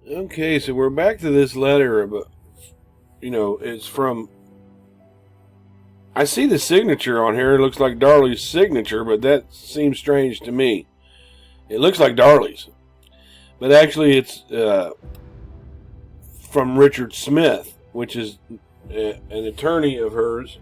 Okay, so we're back to this letter, but it's from. I see the signature on here. It looks like Darlie's signature, but that seems strange to me. It looks like Darlie's, but actually it's from Richard Smith, which is an attorney of hers.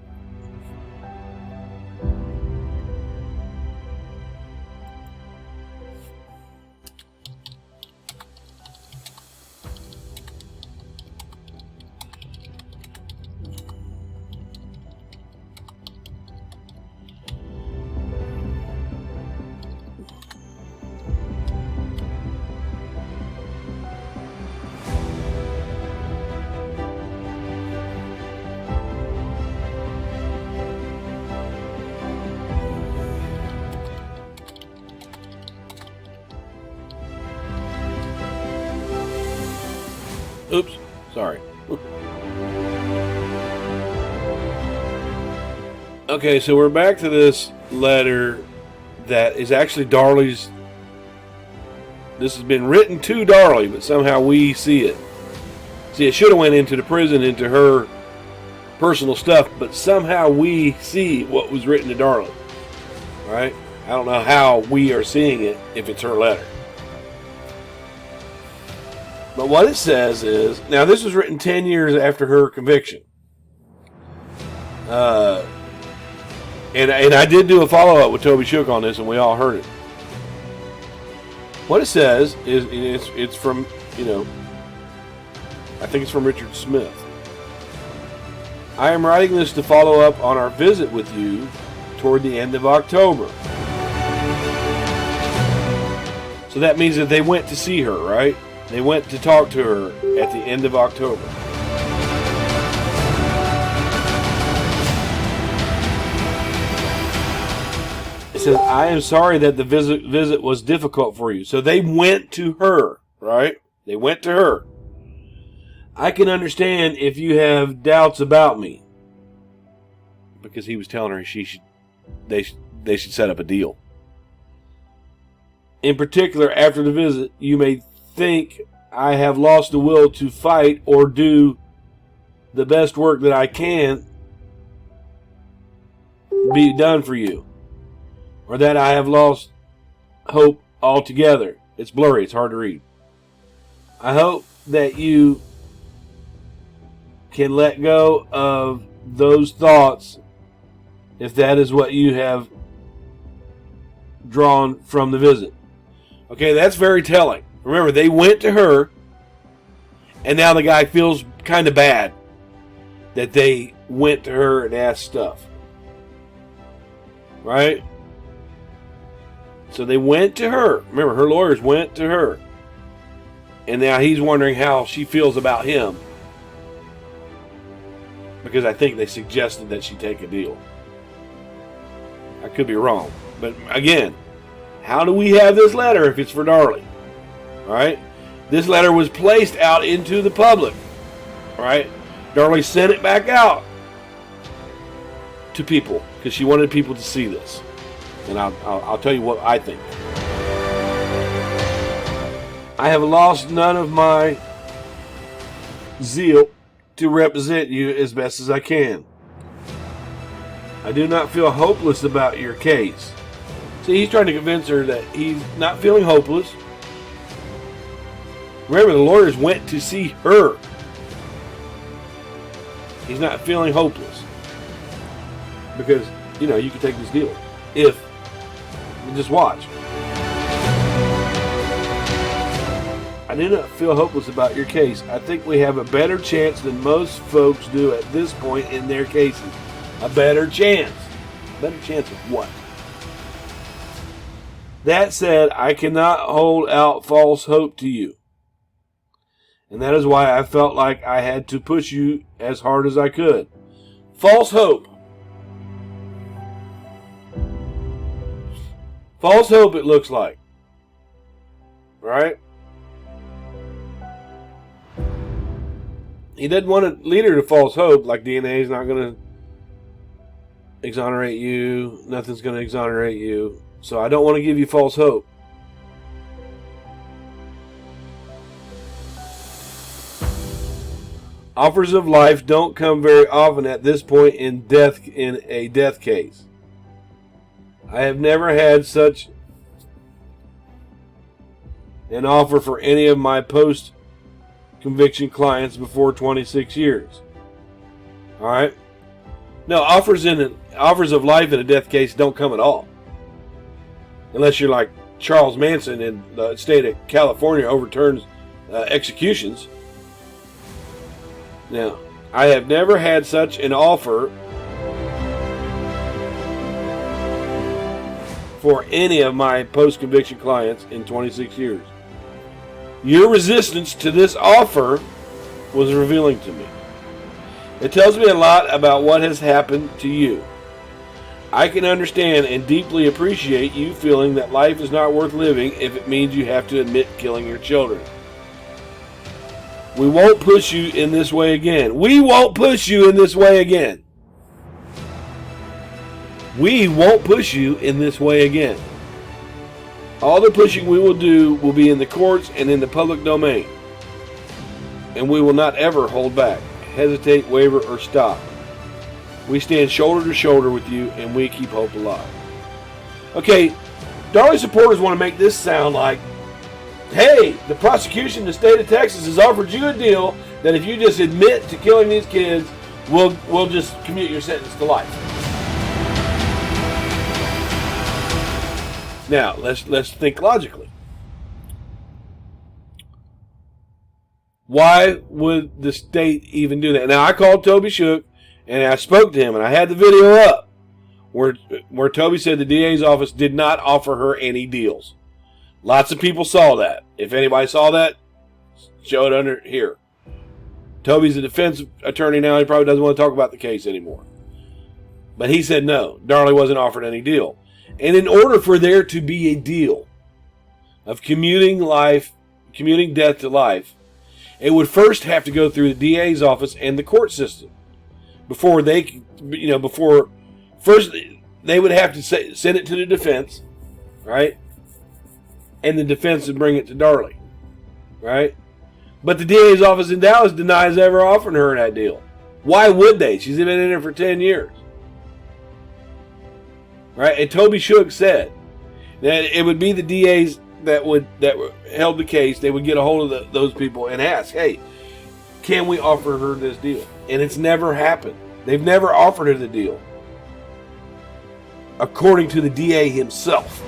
Oops, sorry. Okay, so we're back to this letter that is actually Darlie's. This has been written to Darlie, but somehow we see it. See, it should have went into the prison, into her personal stuff, but somehow we see what was written to Darlie. Right? I don't know how we are seeing it if it's her letter. But what it says is, now this was written 10 years after her conviction. And I did do a follow-up with Toby Shook on this, and we all heard it. What it says is, it's from, I think it's from Richard Smith. I am writing this to follow up on our visit with you toward the end of October. So that means that they went to see her, right? They went to talk to her at the end of October. It says, I am sorry that the visit was difficult for you. So they went to her, right? They went to her. I can understand if you have doubts about me. Because he was telling her they should set up a deal. In particular, after the visit, you may think I have lost the will to fight or do the best work that I can be done for you, or that I have lost hope altogether. It's blurry, it's hard to read. I hope that you can let go of those thoughts if that is what you have drawn from the visit. Okay, that's very telling. Remember, they went to her, and now the guy feels kind of bad that they went to her and asked stuff. Right? So they went to her. Remember, her lawyers went to her. And now he's wondering how she feels about him. Because I think they suggested that she take a deal. I could be wrong. But again, how do we have this letter if it's for Darlie? Right? This letter was placed out into the public. Right? Darlie sent it back out to people because she wanted people to see this. And I'll tell you what I think. I have lost none of my zeal to represent you as best as I can. I do not feel hopeless about your case. See, he's trying to convince her that he's not feeling hopeless. Remember, the lawyers went to see her. He's not feeling hopeless. Because, you can take this deal. If, just watch. I do not feel hopeless about your case. I think we have a better chance than most folks do at this point in their cases. A better chance. Better chance of what? That said, I cannot hold out false hope to you. And that is why I felt like I had to push you as hard as I could. False hope. False hope, it looks like. Right? He doesn't want to lead her to false hope, like DNA is not going to exonerate you. Nothing's going to exonerate you. So I don't want to give you false hope. Offers of life don't come very often at this point in a death case. I have never had such an offer for any of my post-conviction clients before 26 years. All right? No, offers of life in a death case don't come at all. Unless you're like Charles Manson and the state of California overturns executions. Now, I have never had such an offer for any of my post-conviction clients in 26 years. Your resistance to this offer was revealing to me. It tells me a lot about what has happened to you. I can understand and deeply appreciate you feeling that life is not worth living if it means you have to admit killing your children. We won't push you in this way again. We won't push you in this way again. We won't push you in this way again. All the pushing we will do will be in the courts and in the public domain. And we will not ever hold back, hesitate, waver, or stop. We stand shoulder to shoulder with you, and we keep hope alive. Okay, Darlie supporters want to make this sound like, hey, the prosecution in the state of Texas has offered you a deal that if you just admit to killing these kids, we'll just commute your sentence to life. Now, let's think logically. Why would the state even do that? Now, I called Toby Shook, and I spoke to him, and I had the video up where Toby said the DA's office did not offer her any deals. Lots of people saw that. If anybody saw that, show it under here. Toby's a defense attorney now. He probably doesn't want to talk about the case anymore. But he said no. Darlie wasn't offered any deal. And in order for there to be a deal of commuting death to life, it would first have to go through the DA's office and the court system. Before they would have to send it to the defense, right? And the defense would bring it to Darlie, right? But the DA's office in Dallas denies ever offering her that deal. Why would they? She's been in there for 10 years. Right? And Toby Shook said that it would be the DAs that held the case. They would get a hold of those people and ask, hey, can we offer her this deal? And it's never happened. They've never offered her the deal, according to the DA himself.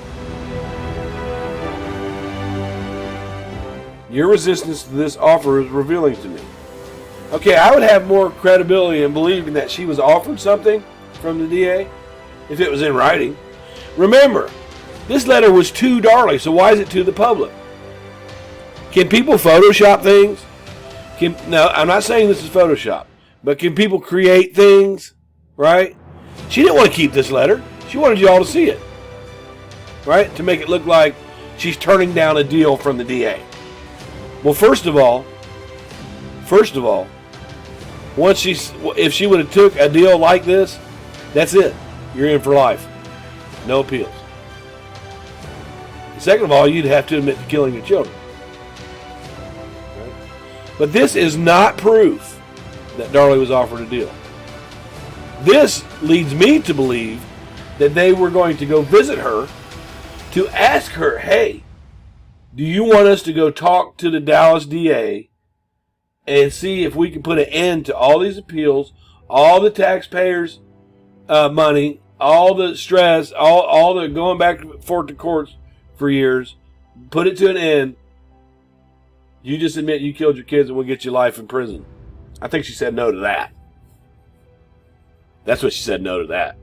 Your resistance to this offer is revealing to me. Okay, I would have more credibility in believing that she was offered something from the DA if it was in writing. Remember, this letter was to Darlie, so why is it to the public? Can people Photoshop things? No, I'm not saying this is Photoshop, but can people create things, right? She didn't want to keep this letter. She wanted you all to see it, right? To make it look like she's turning down a deal from the DA. Well, first of all, if she would have took a deal like this, that's it. You're in for life. No appeals. Second of all, you'd have to admit to killing your children. Right? But this is not proof that Darlie was offered a deal. This leads me to believe that they were going to go visit her to ask her, hey, do you want us to go talk to the Dallas DA and see if we can put an end to all these appeals, all the taxpayers' money, all the stress, all the going back and forth to courts for years, put it to an end. You just admit you killed your kids and we'll get you life in prison. I think she said no to that. That's what she said no to that.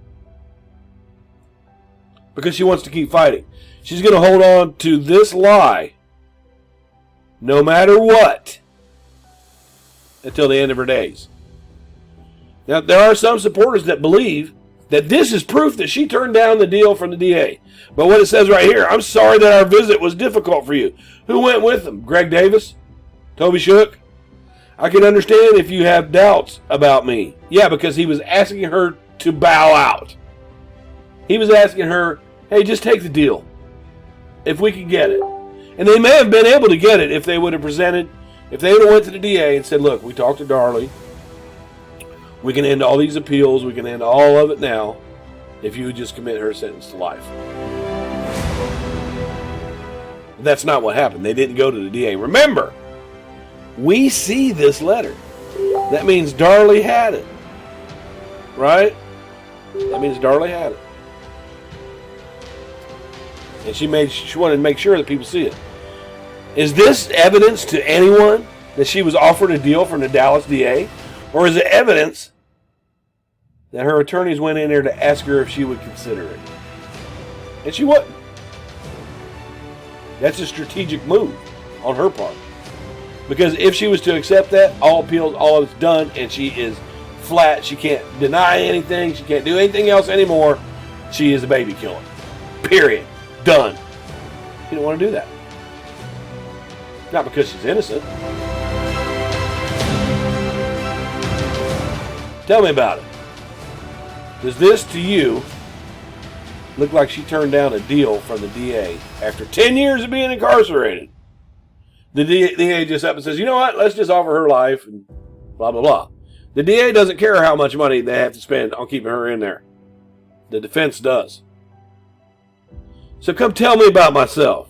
Because she wants to keep fighting. She's going to hold on to this lie no matter what until the end of her days. Now, there are some supporters that believe that this is proof that she turned down the deal from the DA. But what it says right here, I'm sorry that our visit was difficult for you. Who went with them? Greg Davis? Toby Shook? I can understand if you have doubts about me. Yeah, because he was asking her to bow out. He was asking her, hey, just take the deal if we could get it. And they may have been able to get it if they would have presented If they would have went to the DA and said, look, we talked to Darlie. We can end all these appeals. We can end all of it now if you would just commit her sentence to life. But that's not what happened. They didn't go to the DA. Remember, we see this letter. That means Darlie had it. Right? That means Darlie had it. And she wanted to make sure that people see it. Is this evidence to anyone that she was offered a deal from the Dallas DA? Or is it evidence that her attorneys went in there to ask her if she would consider it? And she wouldn't. That's a strategic move on her part. Because if she was to accept that, all appeals, all of it's done, and she is flat. She can't deny anything. She can't do anything else anymore. She is a baby killer. Period. Done. She didn't want to do that. Not because she's innocent. Tell me about it. Does this to you look like she turned down a deal from the DA after 10 years of being incarcerated? The DA just up and says, you know what, let's just offer her life and blah, blah, blah. The DA doesn't care how much money they have to spend on keeping her in there. The defense does. So come tell me about myself.